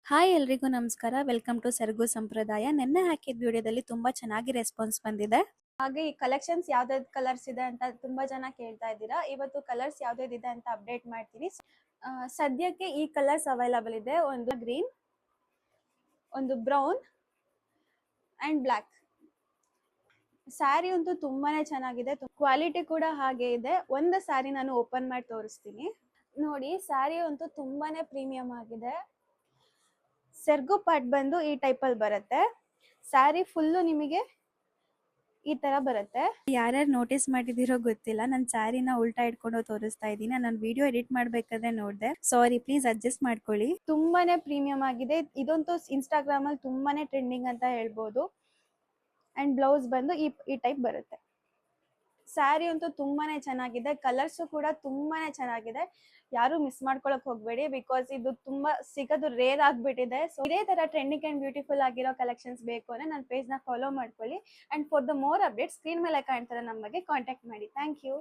Hi ಎಲ್ರಿಗೂ ನಮಸ್ಕಾರ. Welcome to ಸೆರಗು ಸಂಪ್ರದಾಯ. ನೆನ್ನೆ ಹಾಕಿದ ವಿಡಿಯೋದಲ್ಲಿ ತುಂಬಾ ಚೆನ್ನಾಗಿ ರೆಸ್ಪಾನ್ಸ್ ಬಂದಿದೆ. ಹಾಗೆ ಈ ಕಲೆಕ್ಷನ್ಸ್ ಯಾವ್ದಾವ್ದು ಕಲರ್ಸ್ ಇದೆ ಅಂತ ತುಂಬಾ ಜನ ಕೇಳ್ತಾ ಇದ್ದೀರಾ. ಇವತ್ತು ಕಲರ್ಸ್ ಯಾವ್ದಾವ್ದು ಇದೆ ಅಂತ ಅಪ್ಡೇಟ್ ಮಾಡ್ತೀನಿ. ಸದ್ಯಕ್ಕೆ ಈ ಕಲರ್ಸ್ ಅವೈಲಬಲ್ ಇದೆ. ಒಂದು ಗ್ರೀನ್, ಒಂದು ಬ್ರೌನ್ ಅಂಡ್ ಬ್ಲ್ಯಾಕ್. ಸ್ಯಾರಿ ಅಂತೂ ತುಂಬಾನೇ ಚೆನ್ನಾಗಿದೆ, ಕ್ವಾಲಿಟಿ ಕೂಡ ಹಾಗೆ ಇದೆ. ಒಂದು ಸ್ಯಾರಿ ನಾನು ಓಪನ್ ಮಾಡಿ ತೋರಿಸ್ತೀನಿ ನೋಡಿ. ಸ್ಯಾರಿ ಅಂತೂ ತುಂಬಾನೇ ಪ್ರೀಮಿಯಂ ಆಗಿದೆ. ಸೆರ್ಗು ಪಾರ್ಟ್ ಬಂದು ಈ ಟೈಪ್ ಅಲ್ಲಿ ಬರುತ್ತೆ. ಸ್ಯಾರಿ ಫುಲ್ಲು ನಿಮಗೆ ಈ ತರ ಬರುತ್ತೆ. ಯಾರ್ಯಾರು ನೋಟಿಸ್ ಮಾಡಿದಿರೋ ಗೊತ್ತಿಲ್ಲ, ನನ್ನ ಸ್ಯಾರಿನ ಉಲ್ಟಾ ಇಟ್ಕೊಂಡು ತೋರಿಸ್ತಾ ಇದ್ದೀನಿ. ನಾನು ವಿಡಿಯೋ ಎಡಿಟ್ ಮಾಡ್ಬೇಕಾದ್ರೆ ನೋಡಿದೆ, ಸಾರಿ, ಪ್ಲೀಸ್ ಅಡ್ಜಸ್ಟ್ ಮಾಡ್ಕೊಳ್ಳಿ. ತುಂಬಾನೇ ಪ್ರೀಮಿಯಂ ಆಗಿದೆ. ಇದಂತೂ ಇನ್ಸ್ಟಾಗ್ರಾಮ್ ಅಲ್ಲಿ ತುಂಬಾನೇ ಟ್ರೆಂಡಿಂಗ್ ಅಂತ ಹೇಳ್ಬೋದು. ಅಂಡ್ ಬ್ಲೌಸ್ ಬಂದು ಈ ಟೈಪ್ ಬರುತ್ತೆ. ಸ್ಯಾರಿ ಅಂತೂ ತುಂಬಾನೇ ಚೆನ್ನಾಗಿದೆ, ಕಲರ್ಸ್ ಕೂಡ ತುಂಬಾನೇ ಚೆನ್ನಾಗಿದೆ. ಯಾರು ಮಿಸ್ ಮಾಡ್ಕೊಳಕ್ ಹೋಗ್ಬೇಡಿ, ಬಿಕಾಸ್ ಇದು ತುಂಬಾ ಸಿಗೋದು ರೇರ್ ಆಗ್ಬಿಟ್ಟಿದೆ. ಸೊ ಇದೇ ತರ ಟ್ರೆಂಡಿಂಗ್ ಅಂಡ್ ಬ್ಯೂಟಿಫುಲ್ ಆಗಿರೋ ಕಲೆಕ್ಷನ್ಸ್ ಬೇಕು ಅಂದ್ರೆ ನನ್ನ ಪೇಜ್ ನ ಫಾಲೋ ಮಾಡ್ಕೊಳ್ಳಿ. And for the more update screen ಮೇಲೆ ಕಾಣ್ತಾರೆ, ನಮಗೆ ಕಾಂಟ್ಯಾಕ್ಟ್ ಮಾಡಿ. Thank you.